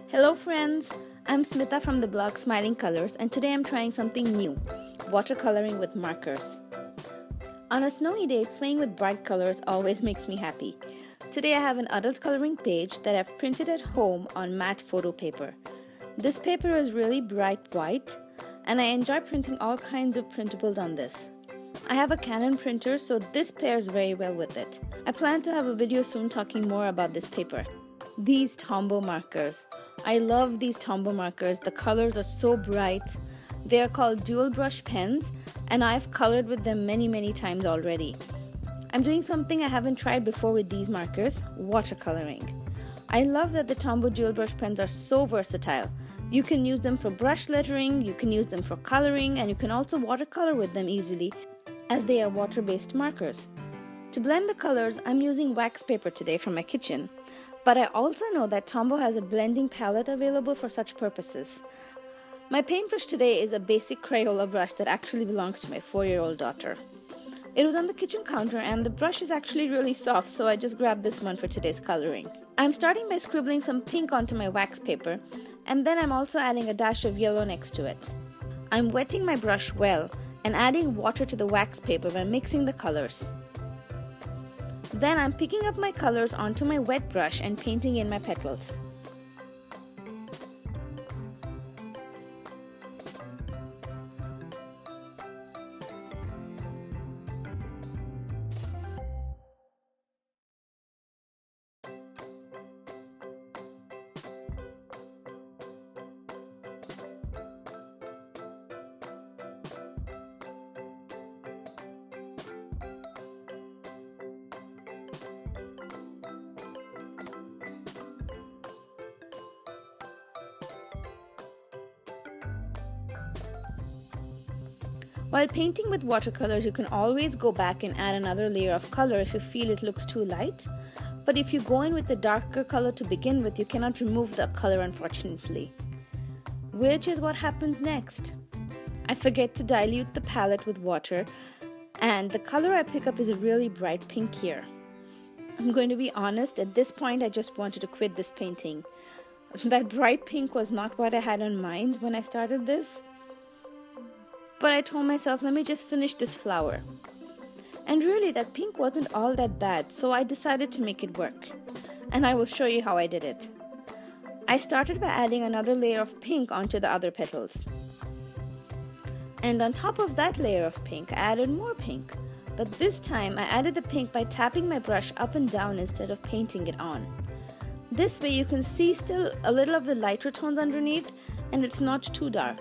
Hello friends, I'm Smita from the blog Smiling Colors and today I'm trying something new, watercoloring with markers. On a snowy day, playing with bright colors always makes me happy. Today I have an adult coloring page that I've printed at home on matte photo paper. This paper is really bright white and I enjoy printing all kinds of printables on this. I have a Canon printer, so this pairs very well with it. I plan to have a video soon talking more about this paper. These Tombow markers. I love these Tombow markers. The colors are so bright. They are called dual brush pens and I've colored with them many times already. I'm doing something I haven't tried before with these markers, watercoloring. I love that the Tombow dual brush pens are so versatile. You can use them for brush lettering, you can use them for coloring, and you can also watercolor with them easily as they are water-based markers. To blend the colors, I'm using wax paper today from my kitchen. But I also know that Tombow has a blending palette available for such purposes. My paintbrush today is a basic Crayola brush that actually belongs to my 4-year-old daughter. It was on the kitchen counter and the brush is actually really soft, so I just grabbed this one for today's coloring. I'm starting by scribbling some pink onto my wax paper, and then I'm also adding a dash of yellow next to it. I'm wetting my brush well and adding water to the wax paper by mixing the colors. Then I'm picking up my colors onto my wet brush and painting in my petals. While painting with watercolors, you can always go back and add another layer of color if you feel it looks too light. But if you go in with the darker color to begin with, you cannot remove the color, unfortunately. Which is what happens next. I forget to dilute the palette with water, and the color I pick up is a really bright pink here. I'm going to be honest, at this point I just wanted to quit this painting. That bright pink was not what I had in mind when I started this. But I told myself, let me just finish this flower. And really, that pink wasn't all that bad, so I decided to make it work. And I will show you how I did it. I started by adding another layer of pink onto the other petals. And on top of that layer of pink, I added more pink. But this time, I added the pink by tapping my brush up and down instead of painting it on. This way you can see still a little of the lighter tones underneath, and it's not too dark.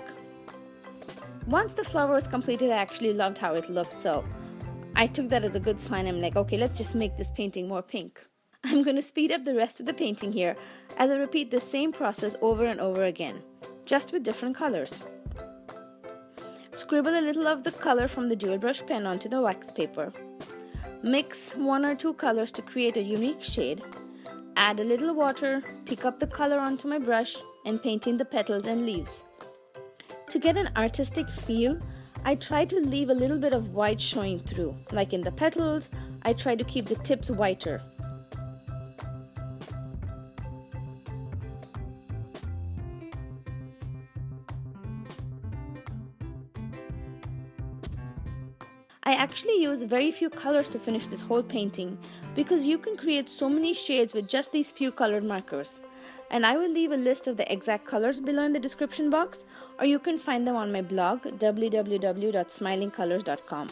Once the flower was completed, I actually loved how it looked, so I took that as a good sign. I'm like, okay, let's just make this painting more pink. I'm going to speed up the rest of the painting here as I repeat the same process over and over again, just with different colors. Scribble a little of the color from the dual brush pen onto the wax paper. Mix 1 or 2 colors to create a unique shade. Add a little water, pick up the color onto my brush, and paint in the petals and leaves. To get an artistic feel, I try to leave a little bit of white showing through. Like in the petals, I try to keep the tips whiter. I actually use very few colors to finish this whole painting because you can create so many shades with just these few colored markers. And I will leave a list of the exact colors below in the description box, or you can find them on my blog www.smilingcolors.com.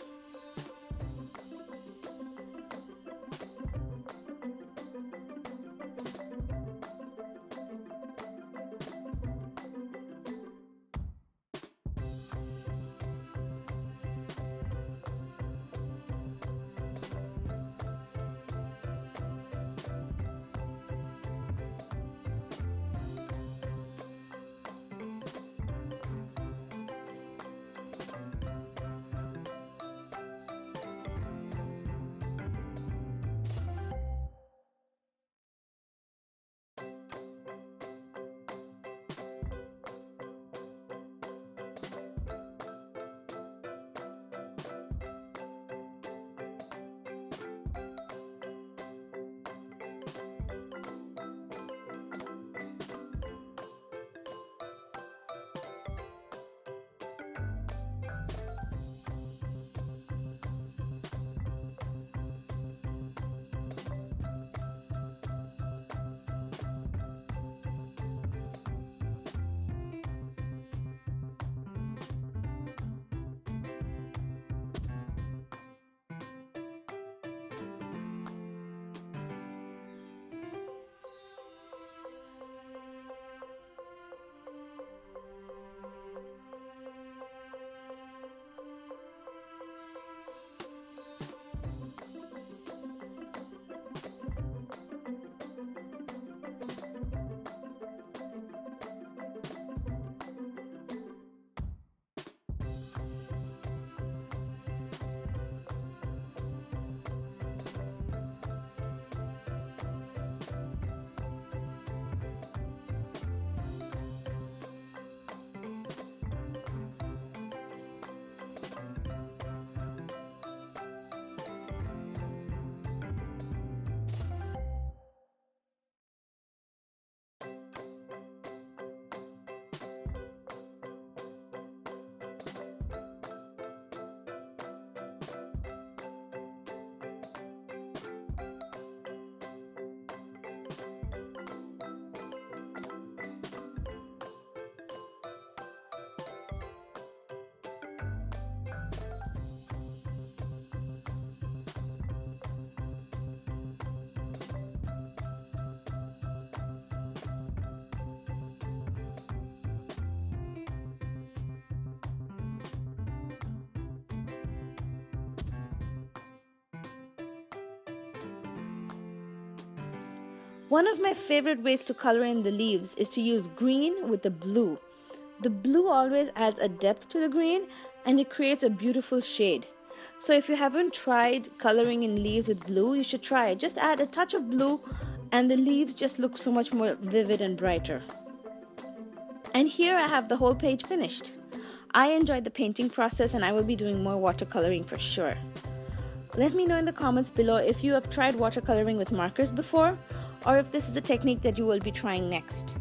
One of my favorite ways to color in the leaves is to use green with the blue. The blue always adds a depth to the green and it creates a beautiful shade. So if you haven't tried coloring in leaves with blue, you should try it. Just add a touch of blue and the leaves just look so much more vivid and brighter. And here I have the whole page finished. I enjoyed the painting process and I will be doing more watercoloring for sure. Let me know in the comments below if you have tried watercoloring with markers before, or if this is a technique that you will be trying next.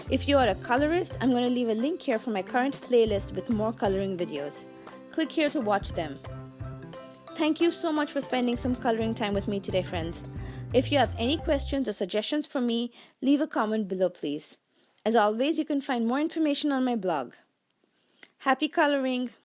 If you are a colorist, I'm going to leave a link here for my current playlist with more coloring videos. Click here to watch them. Thank you so much for spending some coloring time with me today, friends. If you have any questions or suggestions for me, leave a comment below, please. As always, you can find more information on my blog. Happy coloring!